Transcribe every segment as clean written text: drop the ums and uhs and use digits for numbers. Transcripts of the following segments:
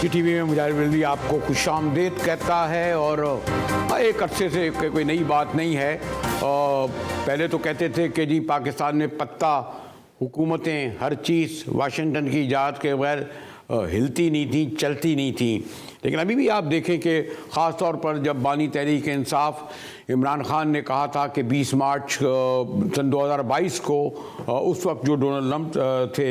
TV में मुजाहिर बिल्ली आपको खुशामदीद कहता है। और एक अरसे से कोई नई बात नहीं है। पहले तो कहते थे कि जी पाकिस्तान में पत्ता, हुकूमतें, हर चीज़ वाशिंगटन की इजाज़त के बगैर हिलती नहीं थी, चलती नहीं थी। लेकिन अभी भी आप देखें कि ख़ास तौर पर जब बानी तहरीक इंसाफ इमरान खान ने कहा था कि 20 मार्च सन 2022 को उस वक्त जो डोनाल्ड ट्रंप थे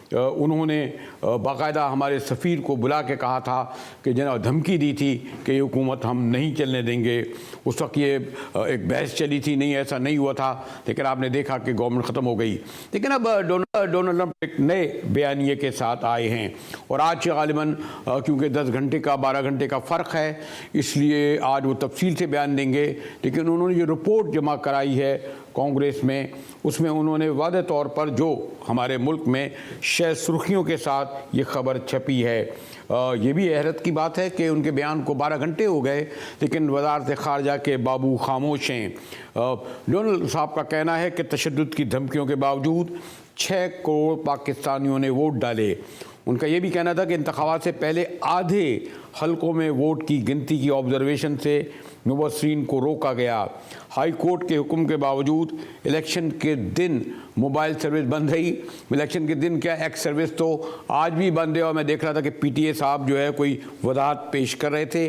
उन्होंने बाकायदा हमारे सफ़ीर को बुला के कहा था कि जनाब धमकी दी थी कि ये हुकूमत हम नहीं चलने देंगे। उस वक्त ये एक बहस चली थी, नहीं ऐसा नहीं हुआ था, लेकिन आपने देखा कि गवर्नमेंट ख़त्म हो गई। लेकिन अब डोनाल्ड ट्रंप एक नए बयानिए के साथ आए हैं और आज गालिबन क्योंकि 10 घंटे का 12 घंटे का फ़र्क है इसलिए आज वो तफसील से बयान देंगे। लेकिन उन्होंने जो रिपोर्ट जमा कराई है कांग्रेस में उसमें उन्होंने वादे तौर पर जो हमारे मुल्क में शह सुर्खियों के साथ ये खबर छपी है। ये भी हैरत की बात है कि उनके बयान को 12 घंटे हो गए लेकिन वज़ारत ख़ारजा के बाबू खामोश हैं। डोनाल्ड साहब का कहना है कि तशद्दुद की धमकियों के बावजूद 6 करोड़ पाकिस्तानियों ने वोट डाले। उनका ये भी कहना था कि इंतखाबात से पहले आधे हलकों में वोट की गिनती की ऑब्जर्वेशन से मुबस्सिरीन को रोका गया। हाई कोर्ट के हुक्म के बावजूद इलेक्शन के दिन मोबाइल सर्विस बंद रही। इलेक्शन के दिन क्या, एक्स सर्विस तो आज भी बंद है। और मैं देख रहा था कि पीटीए साहब जो है कोई वजाहत पेश कर रहे थे।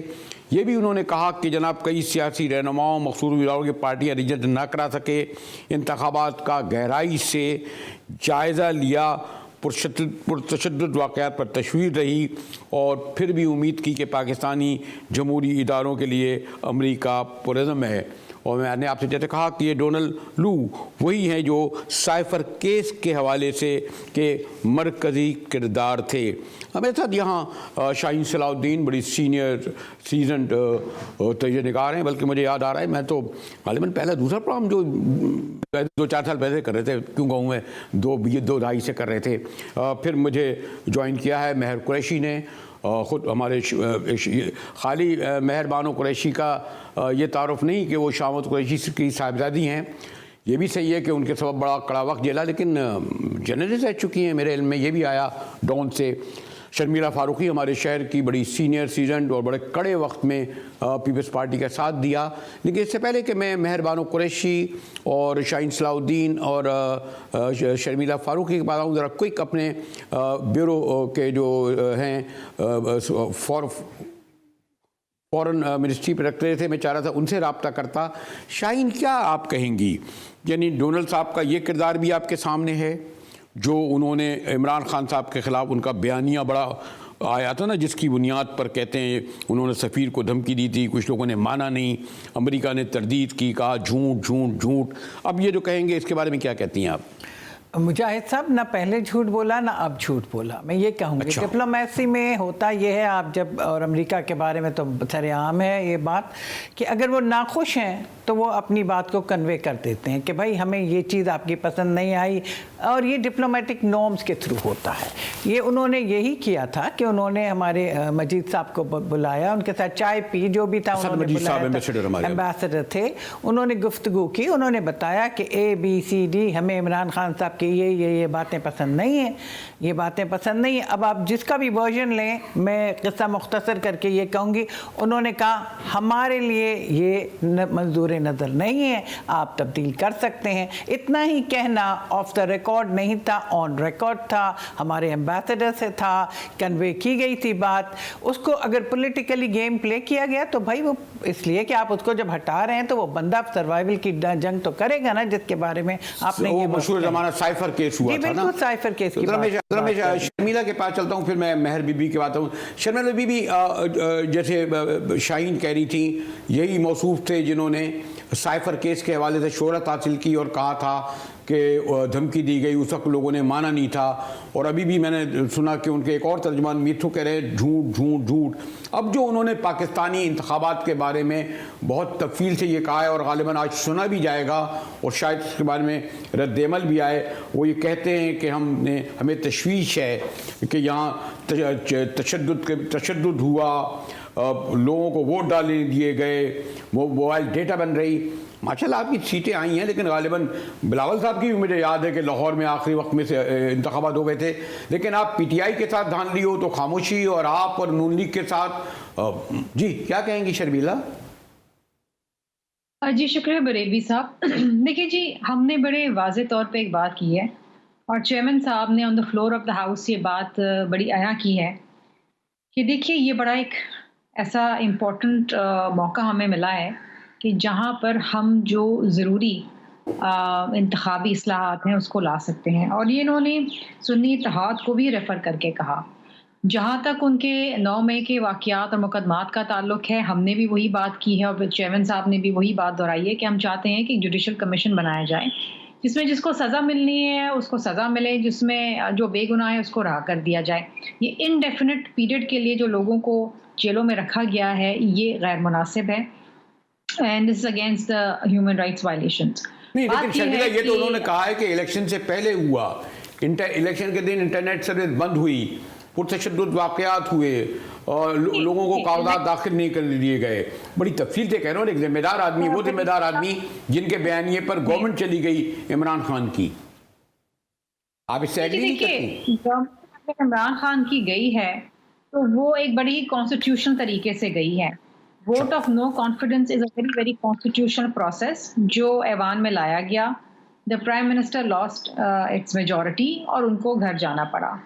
ये भी उन्होंने कहा कि जनाब कई सियासी रहनुमाओं मकसूद विरारों की पार्टियाँ रिजल्ट ना करा सके। इंतखाबात का गहराई से जायज़ा लिया, पुरतशद्दुद वाक़यात पर तशवीर रही और फिर भी उम्मीद की कि पाकिस्तानी जमहूरी इदारों के लिए अमरीका पुरज़म है। और मैंने आपसे जैसे कहा कि ये डोनाल्ड लू वही हैं जो साइफर केस के हवाले से के मरकज़ी किरदार थे। हमारे साथ यहाँ शाहीन सलाउद्दीन बड़ी सीजनड तजनिकार हैं। बल्कि मुझे याद आ रहा है मैं तो गालिबन पहला दूसरा प्रोग्राम जो 2-4 साल पहले कर रहे थे, क्यों कहूँ मैं, 2-2.5 से कर रहे थे। फिर मुझे ज्वाइन किया है महर कुरैशी ने। ख़ुद हमारे खाली महर बानो कुरैशी का ये तारुफ नहीं कि वो शामत कुरैशी की साहिबजादी हैं। ये भी सही है कि उनके सबब बड़ा कड़ा वक्त झेला, लेकिन जर्नलिस्ट रह चुकी हैं। मेरे इल्म में ये भी आया डॉन से। शर्मिला फारूकी हमारे शहर की बड़ी सीनियर सीजन और बड़े कड़े वक्त में पीपल्स पार्टी का साथ दिया। लेकिन इससे पहले कि मैं महर बानो कुरैशी और शाहीन सलाउद्दीन और शर्मिला फारूकी के पास आऊँ, ज़रा क्विक अपने ब्यूरो के जो हैं फॉरेन मिनिस्ट्री पर रख रहे थे, मैं चाह रहा था उनसे रब्ता करता। शाहीन, क्या आप कहेंगी, यानी डोनाल्ड साहब का ये किरदार भी आपके सामने है जो उन्होंने इमरान खान साहब के ख़िलाफ़ उनका बयानिया बड़ा आया था ना, जिसकी बुनियाद पर कहते हैं उन्होंने सफ़ीर को धमकी दी थी, कुछ लोगों ने माना नहीं, अमेरिका ने तरदीद की, कहा झूठ झूठ झूठ। अब ये जो कहेंगे इसके बारे में क्या कहती हैं आप? मुजाहिद साहब ना पहले झूठ बोला ना अब झूठ बोला। मैं ये कहूँगी अच्छा। डिप्लोमेसी में होता ये है, आप जब, और अमेरिका के बारे में तो सरेआम है ये बात कि अगर वो नाखुश हैं तो वो अपनी बात को कन्वे कर देते हैं कि भाई हमें ये चीज़ आपकी पसंद नहीं आई, और ये डिप्लोमेटिक नॉर्म्स के थ्रू होता है। ये उन्होंने यही किया था कि उन्होंने हमारे मजीद साहब को बुलाया, उनके साथ चाय पी, जो भी था उन्होंने बुलाया, एम्बेसडर थे, उन्होंने गुफ्तगू की, उन्होंने बताया कि ABCD हमें इमरान खान साहब की ये बातें पसंद नहीं है, ये बातें पसंद नहीं है। अब आप जिसका भी वर्जन लें, मैं किस्सा मुख्तसर करके ये कहूँगी, उन्होंने कहा हमारे लिए ये मंजूर नज़र नहीं है, आप तब्दील कर सकते हैं। इतना ही कहना ऑफ द रिकॉर्ड नहीं था, ऑन रिकॉर्ड था, हमारे एम्बेसडर से था, कन्वे की गई थी बात। उसको अगर पॉलिटिकली गेम प्ले किया गया तो भाई वो इसलिए कि आप उसको जब हटा रहे हैं तो वो बंदा सर्वाइवल की जंग तो करेगा ना, जिसके बारे में आपने ये मशहूर ज़माना साइफर केस हुआ था ना। साइफर केस की बात। शर्मिला के पास चलता हूँ, फिर मैं महर बीबी की बात हूँ। शर्मिला बीबी जैसे शाहीन कह रही थी, यही मौसूफ थे जिन्होंने साइफर केस के हवाले से शोहरत हासिल की और कहा था कि धमकी दी गई, उस वक्त लोगों ने माना नहीं था। और अभी भी मैंने सुना कि उनके एक और तर्जमान मीठू कह रहे हैं झूठ झूठ झूठ। अब जो उन्होंने पाकिस्तानी इंतखाबात के बारे में बहुत तफसील से ये कहा है और गालिबन आज सुना भी जाएगा और शायद इसके बारे में रद्द-ए-अमल भी आए, वो ये कहते हैं कि हमें तशवीश है कि यहाँ तशद्दुद हुआ, लोगों को वोट डालने दिए गए, वो मोबाइल डेटा बन रही। माशाल्लाह आपकी सीटें आई हैं, लेकिन गालिबन बिलावल साहब की भी मुझे याद है कि लाहौर में आखिरी वक्त में से इंतखाबात हो गए थे, से, लेकिन आप पीटीआई के साथ धांधली हो तो खामोशी, और आप और नून लीग के साथ जी क्या कहेंगी शर्मिला? जी शुक्रिया बरेलवी साहब। देखिए जी, हमने बड़े वाज़े तौर पे एक बात की है और चेयरमैन साहब ने on the floor of the house ये बात बड़ी आया की है कि देखिए ये बड़ा एक ऐसा इम्पोर्टेंट मौका हमें मिला है कि जहाँ पर हम जो ज़रूरी इंतखाबी इस्लाहात हैं उसको ला सकते हैं। और ये इन्होंने सुन्नी इत्तेहाद को भी रेफ़र करके कहा। जहाँ तक उनके 9 मई के वाक़यात और मुकदमात का ताल्लुक है, हमने भी वही बात की है और चेयरमैन साहब ने भी वही बात दोहराई है कि हम चाहते हैं कि जुडिशल कमीशन बनाया जाए, जिसमें जिसको सज़ा मिलनी है उसको सज़ा मिले, जिसमें जो बेगुनाह है उसको रहा कर दिया जाए। ये इनडेफिनिट पीरियड के लिए जो लोगों को जेलों में रखा गया है, ये गैर मुनासिब है and this is against the human rights violations. नहीं, लेकिन शर्मिला ये तो उन्होंने कहा है कि इलेक्शन से पहले हुआ, इलेक्शन के दिन इंटरनेट सर्विस बंद हुई, पुरतशद्दुद वाक़यात हुए और लोगों को कागजात दाखिल नहीं कर दिए गए। बड़ी तफसील से कह रहा हूँ, एक जिम्मेदार आदमी, वो जिम्मेदार आदमी जिनके बयानिए पर गवर्नमेंट चली गई इमरान खान की, आप इससे एग्री नहीं करती? गवर्नमेंट इमरान खान की गई है तो वो एक बड़ी कॉन्स्टिट्यूशनल तरीके से गई है। Vote of no confidence is a very very constitutional process जो ऐवान में लाया गया। The prime minister lost its majority और उनको घर जाना पड़ा।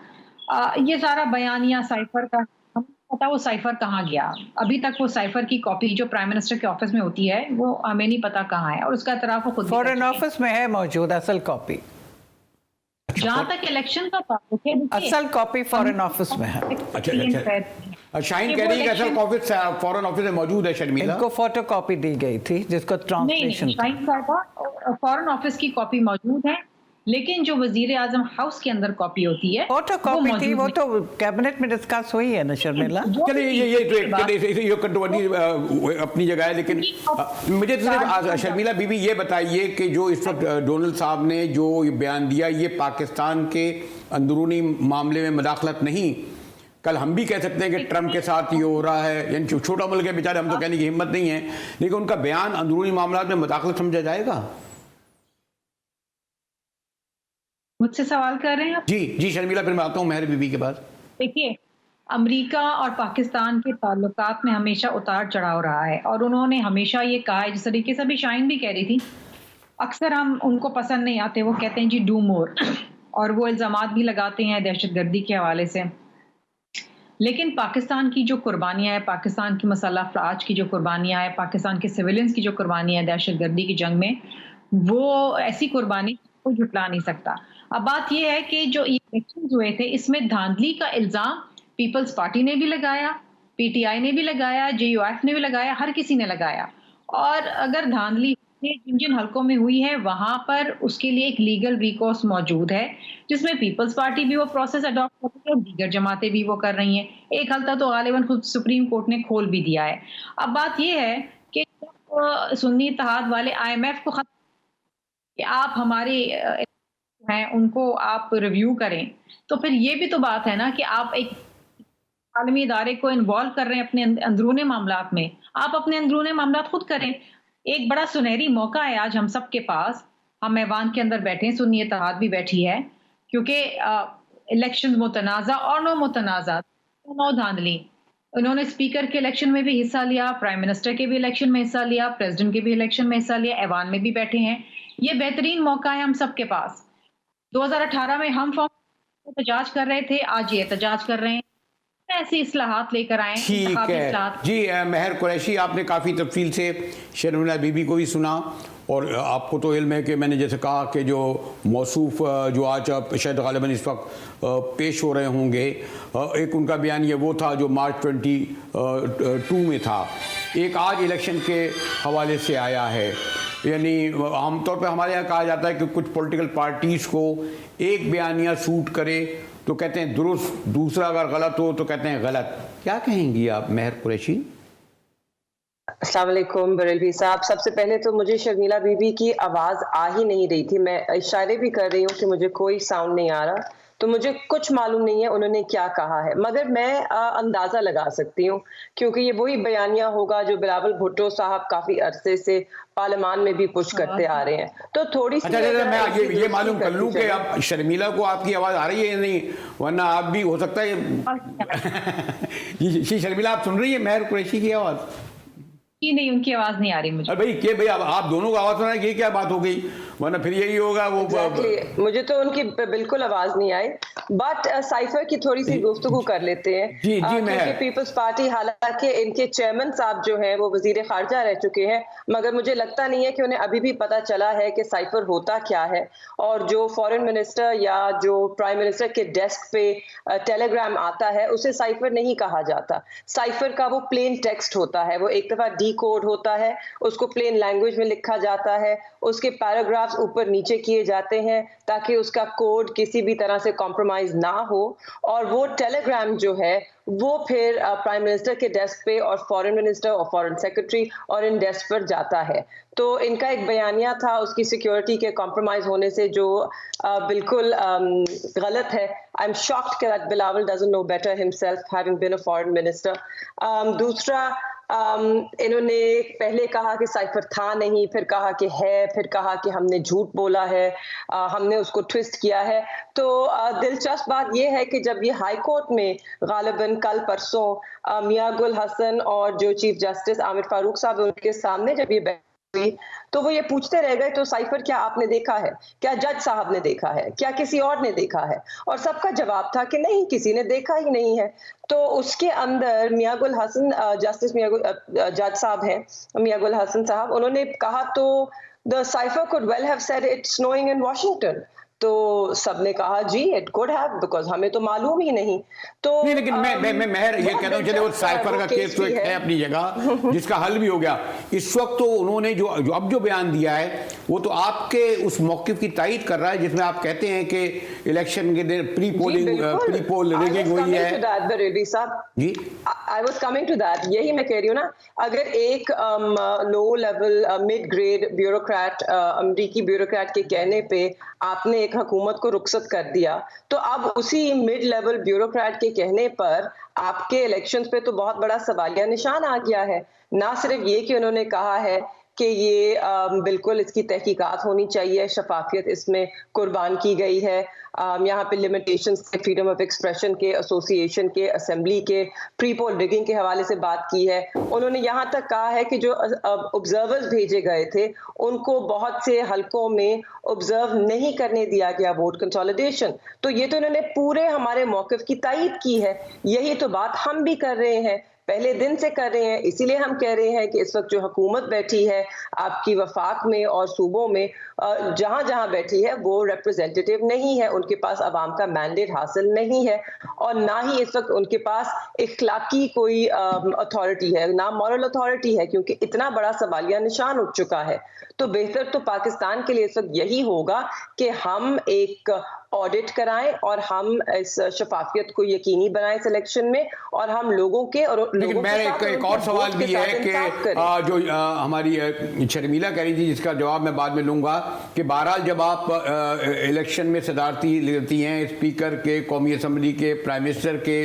ये सारा बयानिया साइफर का, हमें पता वो साइफर कहाँ गया। अभी तक वो साइफर की कॉपी जो प्राइम मिनिस्टर के ऑफिस में होती है वो हमें नहीं पता कहाँ है, और उसका एतराफ़ वो खुद फॉरेन ऑफिस में है मौजूद असल कॉपी। जहाँ तक इलेक्शन का ताल्लुक है, असल कॉपी फॉरेन ऑफिस में है। अच्छा, शाहीन कह रही है कि असल कॉपी फॉरेन ऑफिस में मौजूद है शर्मिला। इनको फोटो कॉपी दी गई थी जिसको ट्रांसलेशन नहीं, शाहीन साहब फॉरेन ऑफिस की कॉपी मौजूद है, लेकिन जो वजीर आजम हाउस के अंदर कॉपी होती है फोटो कॉपी थी, वो तो कैबिनेट में डिस्कस हुई है ना शर्मिला। चलिए ये कंट्रोवर्सी अपनी जगह है, लेकिन मुझे तो सिर्फ शर्मिला बीबी ये बताइए कि जो इस वक्त डोनाल्ड साहब ने जो बयान दिया, ये पाकिस्तान के अंदरूनी मामले में मदाखलत नहीं। कल हम भी कह सकते हैं कि ट्रम्प के साथ ये हो रहा है, यानी छोटा मुल्क है बेचारे, हम तो कहने की हिम्मत नहीं है, लेकिन उनका बयान अंदरूनी मामला में मदाखलत समझा जाएगा? मुझसे सवाल कर रहे हैं आप? जी जी शर्मिला, फिर मैं आता हूँ मेहर बीबी के पास। देखिए, अमेरिका और पाकिस्तान के ताल्लुकात में हमेशा उतार चढ़ाव रहा है और उन्होंने हमेशा ये कहा है, जिस तरीके से अभी शाहीन भी कह रही थी, अक्सर हम उनको पसंद नहीं आते, वो कहते हैं जी डू मोर, और वो इल्ज़ामात भी लगाते हैं दहशतगर्दी के हवाले से। लेकिन पाकिस्तान की जो कुर्बानियाँ हैं, पाकिस्तान की मसल्ह अफवाज की जो कुर्बानियाँ हैं, पाकिस्तान के सिविलियंस की जो कुर्बानियाँ हैं दहशतगर्दी की जंग में, वो ऐसी कुर्बानी को जुटला नहीं सकता। अब बात यह है कि जो इलेक्शन हुए थे इसमें धांधली का इल्ज़ाम पीपल्स पार्टी ने भी लगाया, पीटीआई ने भी लगाया, जेयूएफ ने भी लगाया, हर किसी ने लगाया। और अगर धांधली जिन जिन हलकों में हुई है वहां पर उसके लिए एक लीगल रिकोर्स मौजूद है, जिसमें पीपल्स पार्टी भी वो प्रोसेस अडॉप्ट कर रही है और दीगर जमातें भी वो कर रही हैं। एक हल्का तो गालिबन खुद सुप्रीम कोर्ट ने खोल भी दिया है। अब बात यह है कि सुन्नी इत्तेहाद वाले IMF को कि आप हमारे हैं उनको आप रिव्यू करें, तो फिर ये भी तो बात है ना कि आप एक आलमी इदारे को इन्वॉल्व कर रहे हैं अपने अंदरूनी मामलात में। आप अपने अंदरूनी मामलात खुद करें। एक बड़ा सुनहरी मौका है आज हम सब के पास, हम ऐवान के अंदर बैठे हैं, सुन्नी इत्तेहाद भी बैठी है, क्योंकि इलेक्शन मुतनाज़ा और नो मुतनाज़ा नो धांधली। उन्होंने स्पीकर के इलेक्शन में भी हिस्सा लिया, प्राइम मिनिस्टर के भी इलेक्शन में हिस्सा लिया, प्रेसिडेंट के भी इलेक्शन में हिस्सा लिया, ऐवान में भी बैठे हैं। ये बेहतरीन मौका है हम सब के पास। 2018 में हम फॉर्म एहतजाज कर रहे थे, आज ये एहतजाज कर रहे हैं, ऐसी इस्लाहात लेकर आए। ठीक है जी। मेहर कुरैशी, आपने काफ़ी तफसील से शर्मिला बीबी को भी सुना, और आपको तो इल्म है कि मैंने जैसे कहा कि जो मौसूफ जो आज आप शायद गालिबन इस वक्त पेश हो रहे होंगे, एक उनका बयान ये वो था जो मार्च 22 में था, एक आज इलेक्शन के हवाले से आया है। यानी आमतौर पर हमारे यहाँ कहा जाता है कि कुछ पॉलिटिकल पार्टीज़ को एक बयानिया सूट करे तो कहते हैं दुरुस्त, दूसरा अगर गलत हो तो कहते हैं गलत। क्या कहेंगी आप मेहर कुरैशी? अस्सलाम वालेकुम बरेलवी साहब। सबसे पहले तो मुझे शर्मिला बीबी की आवाज़ आ ही नहीं रही थी, मैं इशारे भी कर रही हूँ कि मुझे कोई साउंड नहीं आ रहा, तो मुझे कुछ मालूम नहीं है उन्होंने क्या कहा है, मगर मैं अंदाजा लगा सकती हूँ क्योंकि ये वही बयानिया होगा जो बिलावल भुट्टो साहब काफी अरसे से पार्लियामान में भी पुश करते आ रहे हैं। तो थोड़ी सी अच्छा, मैं ये मालूम कर लूं कि अब शर्मिला को आपकी आवाज आ रही है या नहीं, वरना आप भी हो सकता है ये शर्मिला आप सुन रही है मेहर कुरैशी की आवाज? कि नहीं, उनकी आवाज नहीं आ रही मुझे। अरे भाई अब आप दोनों को आवाज सुना, ये क्या बात हो गई, वरना फिर यही होगा वो मुझे तो उनकी बिल्कुल आवाज नहीं आई। बट साइफर की थोड़ी सी गुफ्तगू कर लेते हैं। जी क्योंकि पीपल्स पार्टी, हालांकि इनके चेयरमैन साहब जो हैं वो वजीर खारजा रह चुके हैं, मगर मुझे लगता नहीं है कि उन्हें अभी भी पता चला है कि साइफर होता क्या है। और जो फॉरेन मिनिस्टर या जो प्राइम मिनिस्टर के डेस्क पे टेलीग्राम आता है उसे साइफर नहीं कहा जाता। साइफर का वो प्लेन टेक्स्ट होता है, वो एक दफा कोड होता है, उसको प्लेन लैंग्वेज में लिखा जाता है, उसके पैराग्राफ्स ऊपर नीचे किए जाते हैं ताकि उसका कोड किसी भी तरह से कॉम्प्रोमाइज ना हो। और वो टेलीग्राम जो है वो फिर प्राइम मिनिस्टर के डेस्क पे और फॉरेन मिनिस्टर और फॉरेन सेक्रेटरी और इन डेस्क पर जाता है। तो इनका एक बयानिया था उसकी सिक्योरिटी के कॉम्प्रोमाइज होने से जो बिल्कुल गलत है। I am shocked that Bilawal doesn't know better himself having been a foreign minister. दूसरा, इन्होंने पहले कहा कि साइफर था नहीं, फिर कहा कि है, फिर कहा कि हमने झूठ बोला है, हमने उसको ट्विस्ट किया है। तो दिलचस्प बात यह है कि जब ये हाई कोर्ट में गालिबन कल परसों मियां गुल हसन और जो चीफ जस्टिस आमिर फारूक साहब उनके सामने जब ये हुई तो वो ये पूछते रह गए, तो साइफर क्या आपने देखा है, क्या जज साहब ने देखा है, क्या किसी और ने देखा है? और सबका जवाब था कि नहीं, किसी ने देखा ही नहीं है। तो उसके अंदर मियां गुल हसन, जस्टिस जज साहब हैं मियां गुल हसन साहब, उन्होंने कहा तो the cipher could well have said it's snowing in Washington. तो सबने कहा जी इट कुड हैव, बिकॉज हमें तो मालूम ही नहीं। तो नहीं, लेकिन मैं मेहर ये कहता हूँ, चले वो साइफर का केस तो एक है अपनी जगह जिसका हल भी हो गया। इस वक्त तो उन्होंने जो अब जो बयान दिया है वो तो आपके उस मौक़िफ़ की तायीद कर रहा है जिसमें आप कहते हैं कि इलेक्शन के दिन प्री पोल रिगिंग हुई है। जी, I was coming to that, यही मैं कह रही हूँ ना। अगर एक low level mid grade bureaucrat, अमेरिकी ब्यूरोक्रेट के कहने पे आपने एक हुकूमत को रुखसत कर दिया, तो अब उसी मिड लेवल ब्यूरोक्रेट के कहने पर आपके इलेक्शंस पे तो बहुत बड़ा सवालिया निशान आ गया है। ना सिर्फ ये कि उन्होंने कहा है कि ये बिल्कुल इसकी तहकीकात होनी चाहिए, शफाफियत इसमें कुर्बान की गई है, यहाँ पे लिमिटेशंस के, फ्रीडम ऑफ एक्सप्रेशन के, एसोसिएशन के, असेंबली के, प्री पोल रिगिंग के हवाले से बात की है। उन्होंने यहाँ तक कहा है कि जो ऑब्जर्वर्स भेजे गए थे उनको बहुत से हलकों में ऑब्जर्व नहीं करने दिया गया वोट कंसोलिडेशन। तो ये तो इन्होंने पूरे हमारे मौक़िफ़ की तायीद की है। यही तो बात हम भी कर रहे हैं, पहले दिन से कर रहे हैं। इसीलिए हम कह रहे हैं कि इस वक्त जो हुकूमत बैठी है आपकी वफाक में और सूबों में, जहां जहां बैठी है वो रिप्रेजेंटेटिव नहीं है, उनके पास अवाम का मैंडेट हासिल नहीं है, और ना ही इस वक्त उनके पास इखलाकी कोई अथॉरिटी है, ना मॉरल अथॉरिटी है, क्योंकि इतना बड़ा सवालिया निशान उठ चुका है। तो बेहतर तो पाकिस्तान के लिए इस वक्त यही होगा कि हम एक ऑडिट कराएं और हम इस शफाफियत को यकीनी बनाएं सिलेक्शन में, और हम लोगों के और लेकिन मेरा एक और सवाल भी है कि जो हमारी शर्मिला कह रही थी जिसका जवाब मैं बाद में लूंगा, कि बहरहाल जब आप इलेक्शन में सदारती लेती हैं स्पीकर के, कौमी असम्बली के, प्राइम मिनिस्टर के,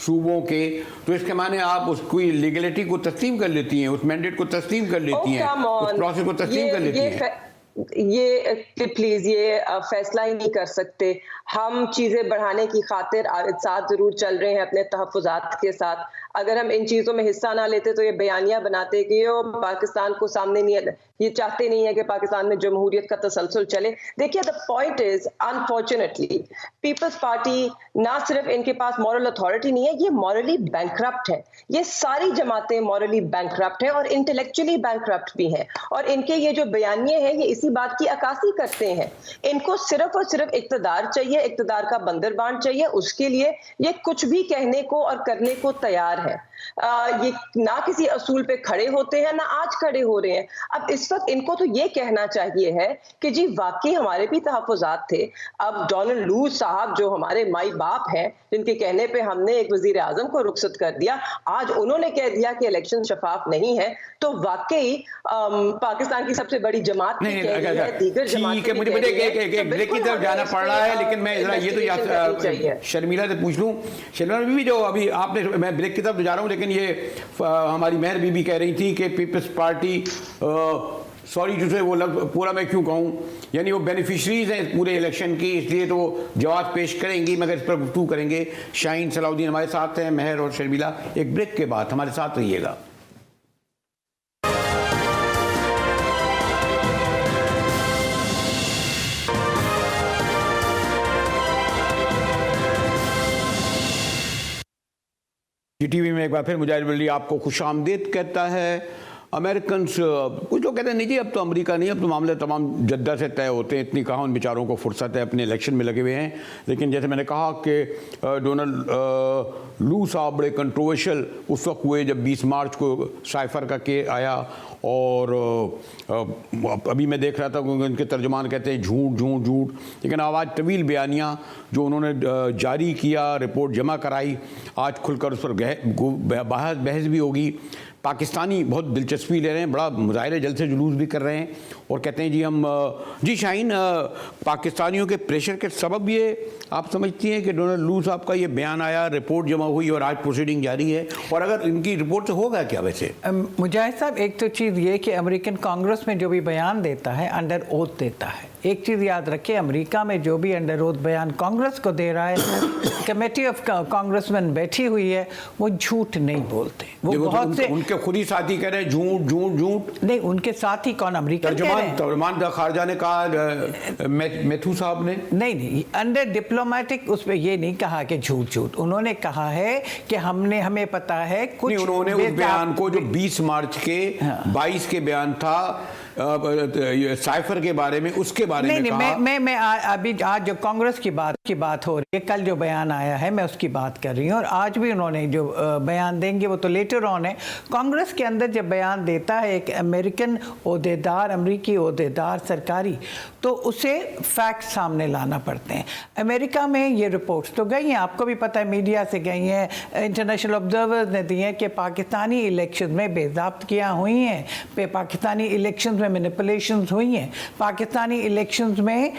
सूबों के, तो इसके माने आप उसको लीगलिटी को तस्लीम कर लेती हैं, उस मैंडेट को तस्लीम कर लेती हैं, उस प्रोसेस को तस्लीम कर लेती हैं। ये प्लीज ये फैसला ही नहीं कर सकते। हम चीजें बढ़ाने की खातिर साथ जरूर चल रहे हैं अपने तहफ़्फ़ुज़ात के साथ। अगर हम इन चीजों में हिस्सा ना लेते तो ये बयानियां बनाते कि ये पाकिस्तान को सामने नहीं, ये चाहते नहीं है कि पाकिस्तान में जमहूरियत का तसलसल चले। देखिए, the point is unfortunately Peoples Party ना सिर्फ इनके पास मॉरल अथॉरिटी नहीं है, ये मॉरली बैंकरप्ट है। ये सारी जमातें मॉरली बैंकरप्ट हैं और इंटेलेक्चुअली बैंकरप्ट भी हैं, और इनके ये जो बयानिए हैं ये इसी बात की अक्कासी करते हैं। इनको सिर्फ और सिर्फ इक़्तिदार चाहिए, इक़्तिदार का बंदरबांट चाहिए, उसके लिए ये कुछ भी कहने को और करने को तैयार है। ये ना किसी असूल पे खड़े होते हैं, ना आज खड़े हो रहे हैं। अब इस वक्त इनको तो ये कहना चाहिए है कि जी वाकई हमारे भी तहफ़्फ़ुज़ात थे। अब डोनाल्ड लू साहब जो हमारे माई बाप हैं, जिनके कहने पे हमने एक वज़ीर आज़म को रुखसत कर दिया, आज उन्होंने कह दिया कि इलेक्शन शफाफ नहीं है, तो वाकई पाकिस्तान की सबसे बड़ी जमात नहीं, दीगर ठीक है, मुझे एक ब्रेक की तरफ जाना पड़ रहा है, लेकिन मैं ये तो शर्मिला से पूछ लूं। शर्मिला बीबी, जो अभी आपने, मैं ब्रेक की तरफ जा रहा हूं, लेकिन ये हमारी मेहर बीबी कह रही थी कि पीपल्स पार्टी, सॉरी टू से वो पूरा मैं क्यों कहूं, यानी वो बेनिफिशरीज हैं पूरे इलेक्शन की, इसलिए तो वो जवाब पेश करेंगी, मगर इस पर गुफ्तगू करेंगे। शाहीन सलाउद्दीन हमारे साथ हैं, मेहर और शर्मिला। एक ब्रेक के बाद हमारे साथ रहिएगा। टीवी में एक बार फिर मुजाहिद वली आपको खुशामदीद कहता है। अमेरिकन कुछ लोग कहते हैं नहीं जी अब तो अमेरिका नहीं, अब तो मामले तमाम जद्दा से तय होते हैं, इतनी कहाँ उन बेचारों को फुर्सत है, अपने इलेक्शन में लगे हुए हैं। लेकिन जैसे मैंने कहा कि डोनाल्ड लू साहब बड़े कंट्रोवर्शियल उस वक्त हुए जब 20 मार्च को साइफर का केस आया, और अभी मैं देख रहा था क्योंकि उनके तर्जुमान कहते हैं झूठ झूठ झूठ, लेकिन आवाज़ तवील बयानियाँ जो उन्होंने जारी किया, रिपोर्ट जमा कराई, आज खुलकर उस पर बहस भी होगी। पाकिस्तानी बहुत दिलचस्पी ले रहे हैं, बड़ा मुजाहिरे जल्द से जुलूस भी कर रहे हैं और कहते हैं जी हम जी शाहीन, पाकिस्तानियों के प्रेशर के सबब ये आप समझती हैं कि डोनाल्ड लू साहब का ये बयान आया, रिपोर्ट जमा हुई और आज प्रोसीडिंग जारी है, और अगर इनकी रिपोर्ट से होगा क्या? वैसे मुजाहिद साहब, एक तो चीज़ ये कि अमेरिकन कांग्रेस में जो भी बयान देता है अंडर ओथ देता है। एक चीज़ याद रखें, अमेरिका में जो भी अंडर ओथ बयान कांग्रेस को दे रहा है, कमेटी ऑफ कांग्रेसमैन बैठी हुई है, वो झूठ नहीं बोलते। वो बहुत से उनके खुद ही साथी कह रहे हैं झूठ झूठ झूठ। नहीं, उनके साथी कौन? अमेरिका तर्जुमान खारजा ने कहा, मैथ्यू साहब ने नहीं, अंडर डिप्लोमेटिक उस पर ये नहीं कहा कि झूठ झूठ, उन्होंने कहा है कि हमें पता है कुछ। उन्होंने उस बयान को जो 20 मार्च के 22 के बयान था साइफर के बारे में, उसके बारे में कहा। मैं अभी आज जो कांग्रेस की बात हो रही है, कल जो बयान आया है मैं उसकी बात कर रही हूँ, और आज भी उन्होंने जो बयान देंगे वो तो लेटर ऑन है। कांग्रेस के अंदर जब बयान देता है एक अमेरिकन ओहदेदार, अमेरिकी ओहदेदार सरकारी, तो उसे फैक्ट सामने लाना पड़ते हैं। अमेरिका में ये रिपोर्ट्स तो गई हैं, आपको भी पता है, मीडिया से गई हैं, इंटरनेशनल ऑब्जर्वर्स ने दी हैं कि पाकिस्तानी इलेक्शन में बेज़ाब्तियाँ हुई हैं, पाकिस्तानी इलेक्शन में मैनिपुलेशंस हुई हैं, पाकिस्तानी इलेक्शंस में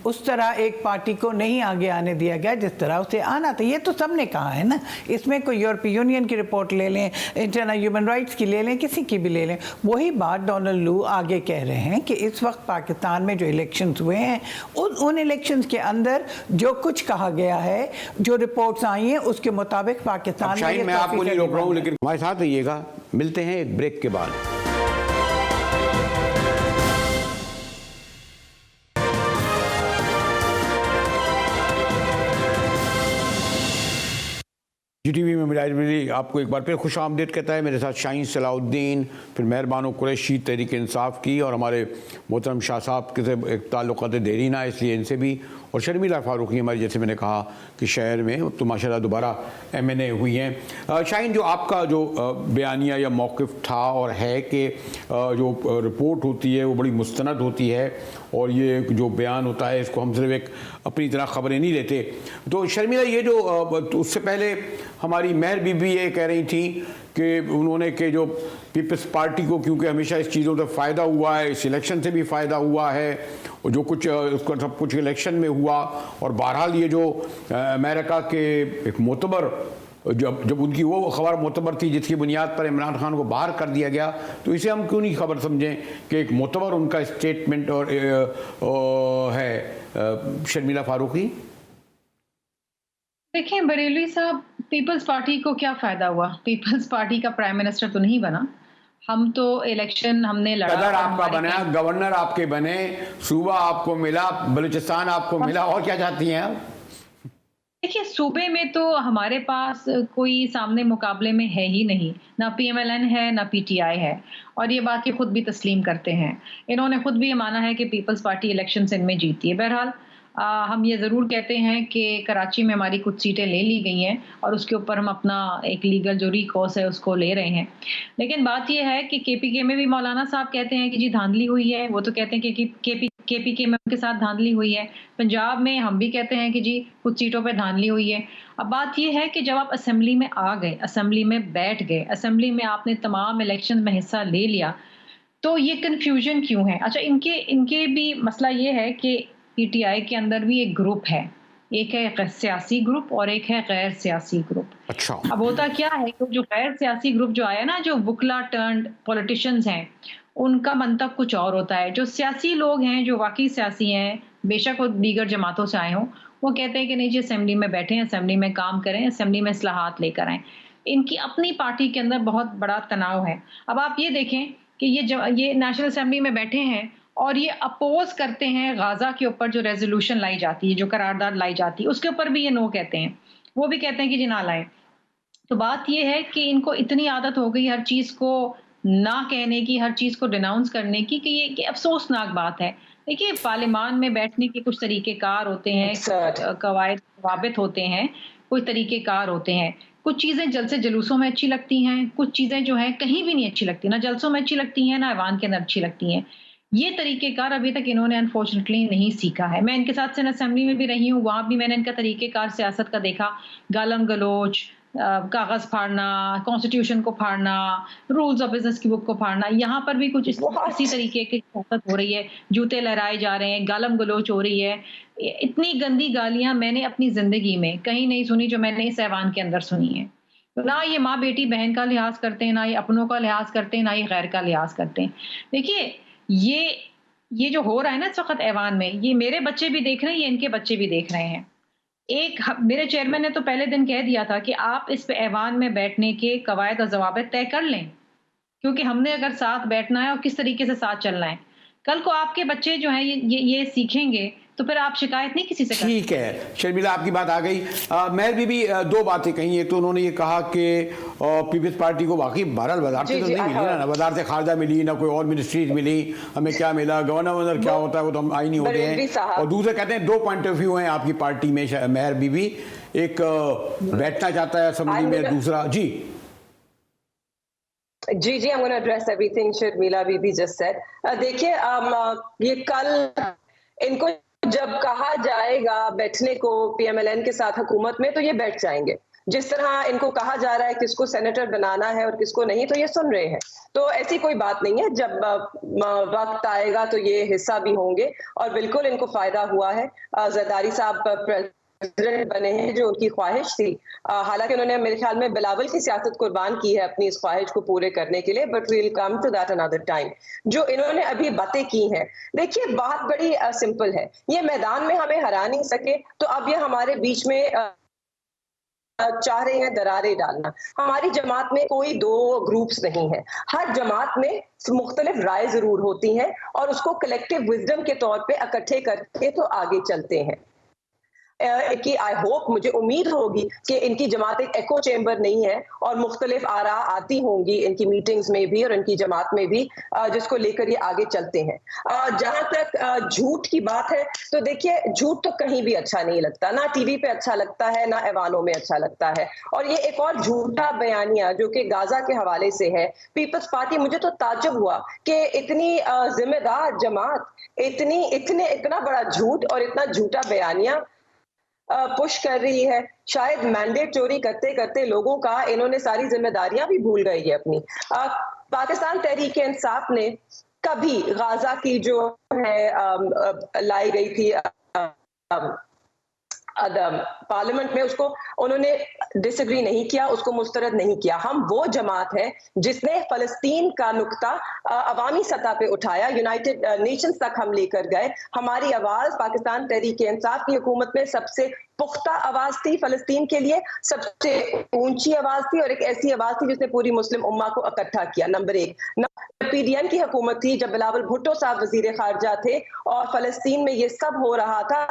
उस तरह एक पार्टी को नहीं आगे आने दिया गया जिस तरह उसे आना था। ये तो सबने कहा है ना, इसमें कोई यूरोपीय यूनियन की रिपोर्ट ले लें, इंटरनेशनल ह्यूमन राइट्स की ले लें, किसी की भी ले लें, वही बात डोनाल्ड लू आगे कह रहे हैं कि इस वक्त पाकिस्तान में जो इलेक्शंस हुए हैं, उन इलेक्शंस के अंदर जो कुछ कहा गया है, जो रिपोर्ट्स आई हैं, उसके मुताबिक पाकिस्तान में। मैं आपको नहीं रोक रहा हूँ, लेकिन हमारे साथ रहिएगा, मिलते हैं एक ब्रेक के बाद। GTV में मुजाहिद आपको एक बार फिर खुश आमदीद कहता है। मेरे साथ शाहीन सलाउद्दीन, फिर मेहरबानो कुरैशी तहरीक इंसाफ की, और हमारे मोहतरम शाह साहब के से एक ताल्लुक़ात देरीना है, इसलिए इनसे भी, और शर्मिला फारूकी हमारी, जैसे मैंने कहा कि शहर में तो माशाल्लाह दोबारा MNA हुई हैं। शाहीन, जो आपका जो बयानिया या मौक़िफ़ था और है कि जो रिपोर्ट होती है वो बड़ी मुस्तनद होती है, और ये जो बयान होता है इसको हम सिर्फ एक अपनी तरह ख़बरें नहीं लेते। तो शर्मिला, ये जो उससे पहले हमारी मेहर बीबी ये कह रही थी कि उन्होंने कि जो पीपल्स पार्टी को क्योंकि हमेशा इस चीज़ों से फ़ायदा हुआ है, इस इलेक्शन से भी फ़ायदा हुआ है, और जो कुछ उसका सब कुछ इलेक्शन में हुआ, और बहरहाल ये जो अमेरिका के एक मोतबर, जब उनकी वो खबर मोतबर थी जिसकी बुनियाद पर इमरान खान को बाहर कर दिया गया, तो इसे हम क्यों नहीं खबर समझें कि एक मोतबर उनका स्टेटमेंट और है। शर्मिला फारूकी, देखिए बरेलवी साहब, पीपल्स पार्टी को क्या फ़ायदा हुआ? पीपल्स पार्टी का प्राइम मिनिस्टर तो नहीं बना। हम तो इलेक्शन हमने लड़ा, सदर आपका बना, गवर्नर आपके बने, सूबा आपको मिला, बलूचिस्तान आपको मिला, और क्या चाहती हैं आप? देखिए, सूबे में तो हमारे पास कोई सामने मुकाबले में है ही नहीं, ना PMLN है ना PTI है, और ये बात ये खुद भी तस्लीम करते हैं। इन्होंने खुद भी ये माना है कि पीपल्स पार्टी इलेक्शन इनमें जीती है। बहरहाल हम ये ज़रूर कहते हैं कि कराची में हमारी कुछ सीटें ले ली गई हैं और उसके ऊपर हम अपना एक लीगल जो रिकोर्स है उसको ले रहे हैं। लेकिन बात ये है कि केपीके में भी मौलाना साहब कहते हैं कि जी धांधली हुई है, वो तो कहते हैं कि केपीके में उनके साथ धांधली हुई है। पंजाब में हम भी कहते हैं कि जी कुछ सीटों पे धांधली हुई है। अब बात ये है कि जब आप असेंबली में आ गए, असेंबली में बैठ गए, असेंबली में आपने तमाम इलेक्शन में हिस्सा ले लिया, तो ये कन्फ्यूजन क्यों है? अच्छा, इनके भी मसला ये है कि पीटीआई के अंदर भी एक ग्रुप है, एक है सियासी ग्रुप और एक है गैर सियासी ग्रुप। अच्छा। अब होता क्या है कि जो गैर सियासी ग्रुप जो आया ना, जो बुकला टर्न्ड पॉलिटिशियंस हैं, उनका मंतव कुछ और होता है। जो सियासी लोग हैं, जो वाकई सियासी हैं, बेशक वो दीगर जमातों से आए हों, वो कहते हैं कि नहीं जी असेंबली में बैठें, असेंबली में काम करें, असेंबली में इस्लाहात लेकर आएँ। इनकी अपनी पार्टी के अंदर बहुत बड़ा तनाव है। अब आप ये देखें कि ये नेशनल असेंबली में बैठे हैं और ये अपोज करते हैं गाजा के ऊपर जो रेजोल्यूशन लाई जाती है, जो करारदाद लाई जाती है, उसके ऊपर भी ये नो कहते हैं। वो भी कहते हैं कि जी ना लाएं। तो बात ये है कि इनको इतनी आदत हो गई हर चीज को ना कहने की, हर चीज को डिनाउंस करने की, कि ये कि अफसोसनाक बात है। देखिए, पार्लियामान में बैठने के कुछ तरीकेकार होते हैं, कवायद वाबित होते हैं, कुछ तरीकेकार होते हैं। कुछ चीजें जलसे जुलूसों में अच्छी लगती हैं, कुछ चीजें जो है कहीं भी नहीं अच्छी लगती, ना जलसों में अच्छी लगती हैं, ना ऐवान के अंदर अच्छी लगती हैं। ये तरीकेकार अभी तक इन्होंने अनफॉर्चुनेटली नहीं सीखा है। मैं इनके साथ से असेंबली में भी रही हूँ, वहां भी मैंने इनका तरीकेकार सियासत का देखा। गालम गलोच, कागज फाड़ना, कॉन्स्टिट्यूशन को फाड़ना, रूल्स ऑफ बिजनेस की बुक को फाड़ना, यहाँ पर भी कुछ इसी तरीके की सियासत हो रही है। जूते लहराए जा रहे हैं, गालम गलोच हो रही है। इतनी गंदी गालियां मैंने अपनी जिंदगी में कहीं नहीं सुनी जो मैंने इस ऐवान के अंदर सुनी है। तो ना ये माँ बेटी बहन का लिहाज करते हैं, ना ये अपनों का लिहाज करते हैं, ना ये गैर का लिहाज करते हैं। देखिए, ये जो हो रहा है ना इस वक्त ऐवान में, ये मेरे बच्चे भी देख रहे हैं, ये इनके बच्चे भी देख रहे हैं। मेरे चेयरमैन ने तो पहले दिन कह दिया था कि आप इस पे ऐवान में बैठने के कवायद और ज़वाबित तय कर लें, क्योंकि हमने अगर साथ बैठना है और किस तरीके से साथ चलना है। कल को आपके बच्चे जो हैं ये सीखेंगे, तो फिर आप शिकायत नहीं किसी से ठीक है शर्मिला, आपकी बात आ गई। महर बीबी दो बातें कही। एक तो उन्होंने ये कहा कि पीपल्स पार्टी को वाकई बहरहाल वजारतें तो नहीं मिली ना, वजारत खारजा मिली, ना कोई और मिनिस्ट्रीज मिली, हमें क्या मिला, गवर्नर क्या होता है वो तो हम आईनी होते हैं। और दूसरे कहते हैं दो पॉइंट ऑफ व्यू हैं आपकी पार्टी में महर बीबी, एक बैठना चाहता है असेंबली में, दूसरा जी I'm going to address everything Sharmila Bibi just said. देखिए, ये कल इनको जब कहा जाएगा बैठने को पीएमएलएन के साथ हुकूमत में, तो ये बैठ जाएंगे। जिस तरह इनको कहा जा रहा है किसको सेनेटर बनाना है और किसको नहीं, तो ये सुन रहे हैं। तो ऐसी कोई बात नहीं है, जब वक्त आएगा तो ये हिस्सा भी होंगे और बिल्कुल इनको फायदा हुआ है। जरदारी साहब प्रेसिडेंट बने हैं जो उनकी ख्वाहिश थी। हालांकि उन्होंने मेरे ख्याल में बिलावल की सियासत कुर्बान की है अपनी इस ख्वाहिश को पूरे करने के लिए, but we will come to that another time. जो इन्होंने अभी बातें की हैं, देखिए बात बड़ी सिंपल है। ये मैदान में हमें हरा नहीं सके, तो अब ये हमारे बीच में चाह रहे हैं दरारें डालना। हमारी जमात में कोई दो ग्रुप्स नहीं है, हर जमात में मुख्तलिफ राय जरूर होती हैं और उसको कलेक्टिव विजडम के तौर पे इकट्ठे करके तो आगे चलते हैं। कि आई होप, मुझे उम्मीद होगी कि इनकी जमात एक एको चेंबर नहीं है और मुख्तलिफ आरा आती होंगी इनकी मीटिंग्स में भी और इनकी जमात में भी, जिसको लेकर ये आगे चलते हैं। जहां तक झूठ की बात है, तो देखिए झूठ तो कहीं भी अच्छा नहीं लगता, ना टीवी पे अच्छा लगता है, ना ऐवानों में अच्छा लगता है। और ये एक और झूठा बयानिया जो कि गाजा के हवाले से है, पीपल्स पार्टी, मुझे तो ताज्जुब हुआ कि इतनी जिम्मेदार जमात इतना बड़ा झूठ और इतना झूठा बयानिया पुश कर रही है। शायद मैंडेट चोरी करते करते लोगों का इन्होंने सारी जिम्मेदारियां भी भूल गई है अपनी। पाकिस्तान तहरीक इंसाफ ने कभी गाजा की जो है लाई गई थी पार्लियामेंट में, उसको उन्होंने डिसएग्री नहीं किया, उसको मुस्तरद नहीं किया। हम वो जमात है जिसने फलस्तीन का नुक्ता अवामी सतह पे उठाया, यूनाइटेड नेशंस तक हम लेकर गए। हमारी आवाज पाकिस्तान तहरीक इंसाफ की हुकूमत में सबसे पुख्ता आवाज थी, फलस्तीन के लिए सबसे ऊंची आवाज थी और एक ऐसी आवाज थी जिसने पूरी मुस्लिम उम्मा को इकट्ठा किया। नंबर एक। पीडीएम की हुकूमत थी जब बिलावल भुट्टो साहब वजीर खारजा थे और फलस्तीन में ये सब हो रहा था,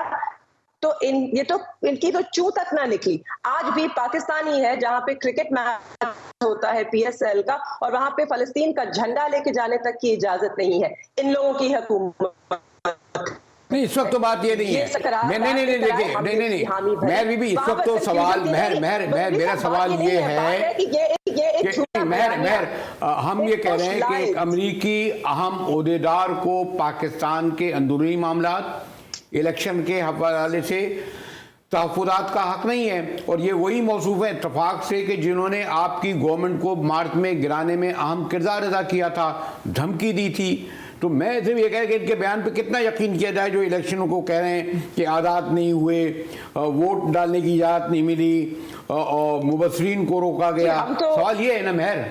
तो इनकी तो चू तक ना निकली। आज भी पाकिस्तान ही है जहां पे क्रिकेट मैच होता है पीएसएल का, और वहां पे फलस्तीन का झंडा लेके जाने तक की इजाजत नहीं है। इन लोगों की हुकूमत नहीं, इस वक्त तो बात ये नहीं है। नहीं, देखिए, नहीं, मेहर बीबी, इस वक्त तो सवाल मेहर मेरा सवाल ये है कि मेहर हम ये कह रहे हैं कि एक अमरीकी अहम ओहदेदार को पाकिस्तान के अंदरूनी मामलात, इलेक्शन के हवाले से तहफ़्फ़ुज़ात का हक नहीं है, और ये वही मौसूफ है इत्तफाक से कि जिन्होंने आपकी गवर्नमेंट को मार्च में गिराने में अहम किरदार अदा किया था, धमकी दी थी। तो मैं सिर्फ ये कह रहा कि इनके बयान पे कितना यकीन किया जाए जो इलेक्शनों को कह रहे हैं कि आज़ाद नहीं हुए, वोट डालने की इजाज़त नहीं मिली और मुबसरीन को रोका गया। सवाल ये है ना मेहर,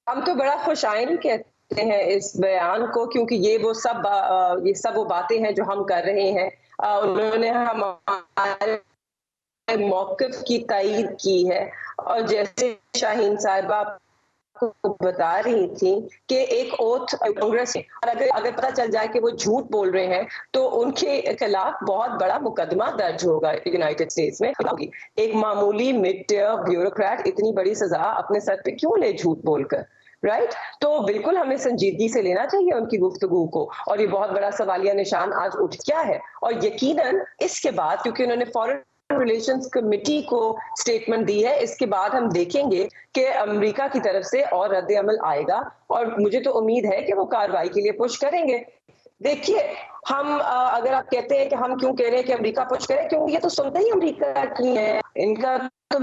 हम तो बड़ा खुशाइन कहते हैं इस बयान को, क्योंकि ये सब वो बातें हैं जो हम कर रहे हैं। उन्होंने हमारे मौक़िफ़ की तायीद की है, और जैसे शाहीन साहिबा को बता रही थी कि एक ओथ कांग्रेस है, और अगर पता चल जाए कि वो झूठ बोल रहे हैं तो उनके खिलाफ बहुत बड़ा मुकदमा दर्ज होगा यूनाइटेड स्टेट्स में। एक मामूली मिड टियर ब्यूरोक्रेट इतनी बड़ी सजा अपने सर पे क्यों ले झूठ बोलकर, राइट? तो बिल्कुल हमें संजीदगी से लेना चाहिए उनकी गुफ्तगू को, और ये बहुत बड़ा सवालिया निशान आज उठ गया है। और यकीनन इसके बाद, क्योंकि उन्होंने फॉरेन रिलेशंस कमेटी को स्टेटमेंट दी है, इसके बाद हम देखेंगे कि अमेरिका की तरफ से और रद्द अमल आएगा, और मुझे तो उम्मीद है कि वो कार्रवाई के लिए पुश करेंगे। देखिए, हम अगर आप कहते हैं कि हम क्यों कह रहे हैं कि अमेरिका पुश करे, क्योंकि ये तो सुनते ही अमेरिका की है, इनका तो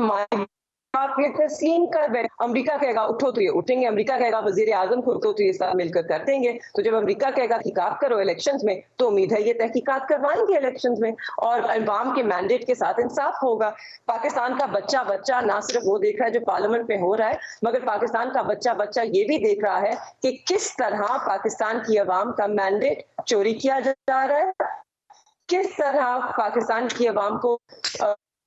आप ये तस्लीम कर बैठे। अमेरिका कहेगा उठो तो ये उठेंगे, अमेरिका कहेगा वजीर आजम को उठो तो ये सब मिलकर कर देंगे। तो जब अमेरिका कहेगा तहकीकात करो इलेक्शंस में, तो उम्मीद है ये तहकीकात करवाएंगे इलेक्शंस में, और अवाम के मैंडेट के साथ इंसाफ होगा। पाकिस्तान का बच्चा ना सिर्फ वो देख रहा है जो पार्लियामेंट में हो रहा है, मगर पाकिस्तान का बच्चा ये भी देख रहा है कि किस तरह पाकिस्तान की अवाम का मैंडेट चोरी किया जा रहा है, किस तरह पाकिस्तान की अवाम को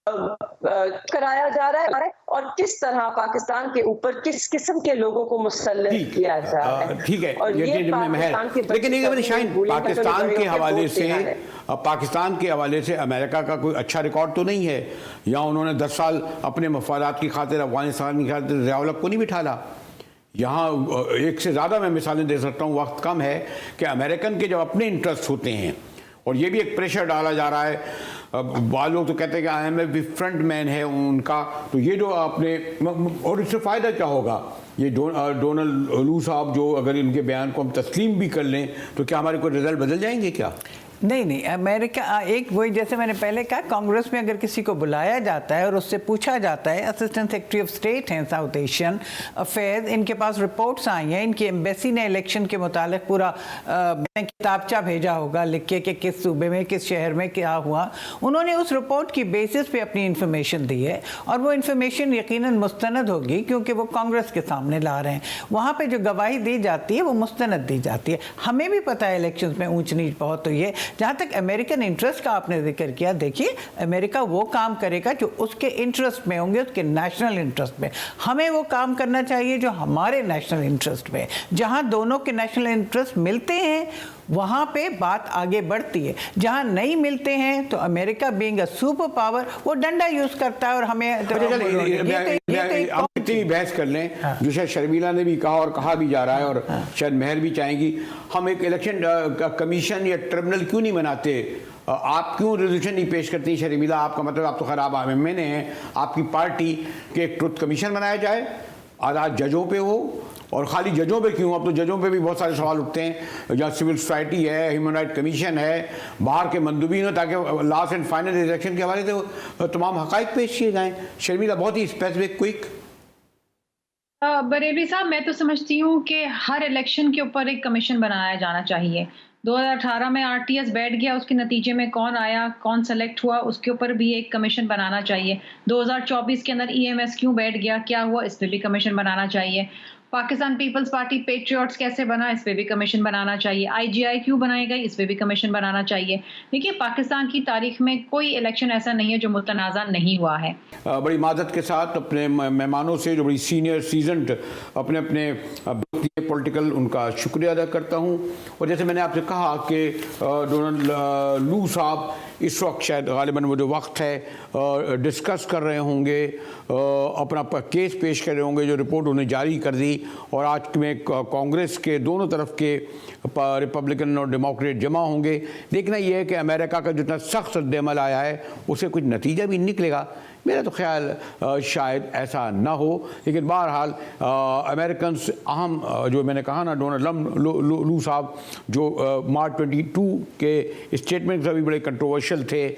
कराया जा रहा है, और किस तरह पाकिस्तान के ऊपर किस किस्म के लोगों को मुसल्लत किया जा रहा है। ठीक है, और ये लेकिन शाहीन, पाकिस्तान के हवाले से अमेरिका का कोई अच्छा रिकॉर्ड तो नहीं है। यहाँ उन्होंने 10 साल अपने मफादात की खातिर, अफगानिस्तान की खातिर ज़िया-उल-हक को नहीं बिठाला। यहाँ एक से ज़्यादा मैं मिसालें दे सकता हूँ, वक्त कम है, कि अमेरिकन के जब अपने इंटरेस्ट होते हैं, और ये भी एक प्रेशर डाला जा रहा है। बाद लोग तो कहते हैं कि IMF भी फ्रंट मैन है उनका, तो ये जो आपने, और इससे फ़ायदा क्या होगा? ये डोनाल्ड लू साहब जो अगर इनके बयान को हम तस्लीम भी कर लें, तो क्या हमारे कोई रिजल्ट बदल जाएंगे क्या? नहीं, अमेरिका एक वही, जैसे मैंने पहले कहा, कांग्रेस में अगर किसी को बुलाया जाता है और उससे पूछा जाता है, असिस्टेंट सेक्रेटरी ऑफ स्टेट हैं साउथ एशियन अफेयर्स, इनके पास रिपोर्ट्स आई हैं, इनकी एम्बेसी ने इलेक्शन के मुतालिक पूरा किताबचा भेजा होगा लिख के कि किस सूबे में, किस शहर में क्या हुआ। उन्होंने उस रिपोर्ट की बेसिस पे अपनी इन्फॉर्मेशन दी है, और वो इन्फॉर्मेशन यकीनन मुस्तनद होगी, क्योंकि वो कांग्रेस के सामने ला रहे हैं। वहाँ पर जो गवाही दी जाती है वो मुस्तनद दी जाती है। हमें भी पता है इलेक्शन में ऊँच नीच बहुत हुई है। जहाँ तक अमेरिकन इंटरेस्ट का आपने जिक्र किया, देखिए, अमेरिका वो काम करेगा जो उसके इंटरेस्ट में होंगे, उसके नेशनल इंटरेस्ट में। हमें वो काम करना चाहिए जो हमारे नेशनल इंटरेस्ट में। जहाँ दोनों के नेशनल इंटरेस्ट मिलते हैं वहाँ पे बात आगे बढ़ती है। जहाँ नहीं मिलते हैं तो America being a super power वो डंडा यूज करता है, और हमें कितनी बहस कर लें, जो शायद शर्मिला ने भी कहा और कहा भी जा रहा है, और शायद मेहर भी चाहेंगी, हम एक इलेक्शन कमीशन या ट्रिब्यूनल क्यों नहीं बनाते? आप क्यों रेजोल्यूशन नहीं पेश करती शर्मिला? आपका मतलब, आप तो खराब IMF में हैं, आपकी पार्टी के एक ट्रुथ कमीशन बनाया जाए, आज़ाद जजों पे हो, और खाली जजों पे क्यों? अब तो जजों पे भी बहुत सारे सवाल उठते हैं, जहाँ सिविल सोसाइटी है, ह्यूमन राइट कमीशन है, बाहर के मंदूबीन हो, ताकि लास्ट एंड फाइनल इलेक्शन के हवाले से तमाम हक़ाइक़ पेश किए जाएँ। शर्मिला, बहुत ही स्पेसिफिक, क्विक। बरेली साहब, मैं तो समझती हूँ कि हर इलेक्शन के ऊपर एक कमीशन बनाया जाना चाहिए। 2018 में RTS बैठ गया, उसके नतीजे में कौन आया, कौन सेलेक्ट हुआ, उसके ऊपर भी एक कमीशन बनाना चाहिए। 2024 के अंदर EMS क्यों बैठ गया, क्या हुआ, इस पर भी कमीशन बनाना चाहिए। पाकिस्तान पीपल्स पार्टी पेट्रियट्स कैसे बना, इस पे भी कमीशन बनाना चाहिए। IGI क्यों बनाई गई, इस पे भी कमीशन बनाना चाहिए। देखिए, पाकिस्तान की तारीख में कोई इलेक्शन ऐसा नहीं है जो मुतनाज़ा नहीं हुआ है। बड़ी मादत के साथ अपने मेहमानों से, जो बड़ी सीनियर सीजन्ड अपने पॉलिटिकल, उनका शुक्रिया अदा करता हूँ। और जैसे मैंने आपसे कहा कि डोनाल्ड लू साहब इस वक्त शायद गालिबन वो जो वक्त है डिस्कस कर रहे होंगे, अपना केस पेश कर रहे होंगे, जो रिपोर्ट उन्हें जारी कर दी। और आज में कांग्रेस के दोनों तरफ के रिपब्लिकन और डेमोक्रेट जमा होंगे। देखना यह है कि अमेरिका का जितना सख्त रद्द-ए-अमल आया है उसे कुछ नतीजा भी निकलेगा। मेरा तो ख्याल शायद ऐसा ना हो, लेकिन बहरहाल अमेरिकन अहम जो मैंने कहा ना, डोनाल्ड लू साहब जो मार्च 22 के स्टेटमेंट अभी बड़े कंट्रोवर्शियल थे,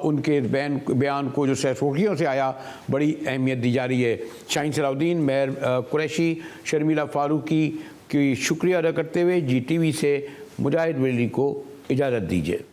उनके बयान को जो सहसोखियों से आया बड़ी अहमियत दी जा रही है। शाहीन सलाउद्दीन, मेहर कुरैशी, शर्मिला फारूकी की शुक्रिया अदा करते हुए GTV से मुजाहिद वली को इजाज़त दीजिए।